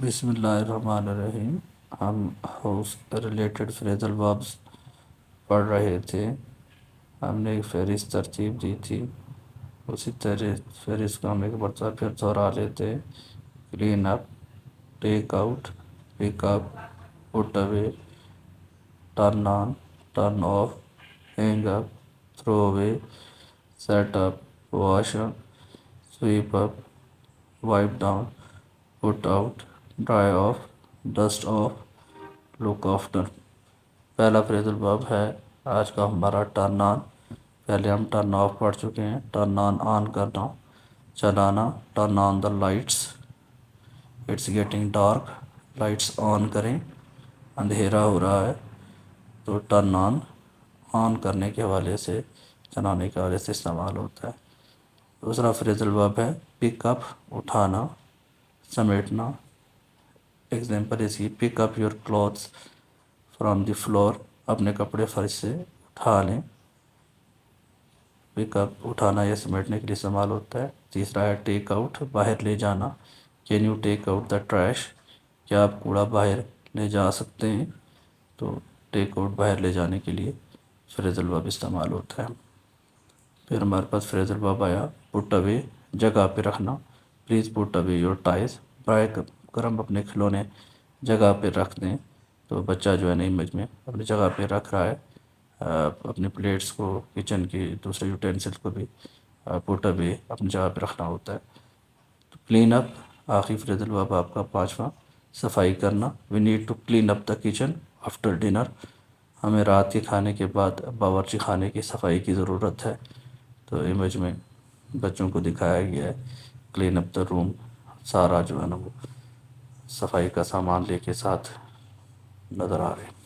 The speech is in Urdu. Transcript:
بسم اللہ الرحمن الرحیم۔ ہم ہاؤس ریلیٹڈ فریزل وربس پڑھ رہے تھے۔ ہم نے ایک فہرست ترتیب دی تھی، اسی طرح فہرست کو ہم ایک مرتبہ پھر دہرا لیتے۔ Clean up, take out, pick up, put away, turn on, turn off, hang up, throw away, set up, wash up, sweep up, wipe down, put out, dry off, dust off, look after. پہلا فریزل ورب ہے آج کا ہمارا ٹرن آن۔ پہلے ہم ٹرن آف پڑھ چکے ہیں۔ ٹرن آن کرنا، چلانا۔ Turn on the lights, it's getting dark, lights on کریں، اندھیرا ہو رہا ہے۔ تو ٹرن آن کرنے کے حوالے سے، چلانے کے حوالے سے استعمال ہوتا ہے۔ دوسرا فریزل ورب ہے پک اپ، اٹھانا، سمیٹنا۔ ایگزامپل اس کی، pick up your clothes from the floor, اپنے کپڑے فرش سے اٹھا لیں۔ پک اپ اٹھانا یا سمیٹنے کے لیے استعمال ہوتا ہے۔ تیسرا ہے ٹیک آؤٹ، باہر لے جانا۔ Can you take out the trash, کیا آپ کوڑا باہر لے جا سکتے ہیں؟ تو ٹیک آؤٹ باہر لے جانے کے لیے فریزل ورب استعمال ہوتا ہے۔ پھر ہمارے پاس فریزل ورب آیا پٹ اوے، جگہ پہ رکھنا۔ Please put away your ties, برائے کرم اپنے کھلونے جگہ پہ رکھ دیں۔ تو بچہ جو ہے نا امیج میں اپنی جگہ پہ رکھ رہا ہے، اپنے پلیٹس کو، کچن کی دوسرے یوٹینسل کو بھی پٹ اوے اپنی جگہ پہ رکھنا ہوتا ہے۔ تو کلین اپ آخری فریزل ورب آپ کا پانچواں، صفائی کرنا۔ We need to clean up the kitchen after dinner, ہمیں رات کے کھانے کے بعد باورچی خانے کی صفائی کی ضرورت ہے۔ تو امیج میں بچوں کو دکھایا گیا ہے کلین اپ دا روم، سارا جو ہے نا وہ صفائی کا سامان لے کے ساتھ نظر آ رہے ہیں۔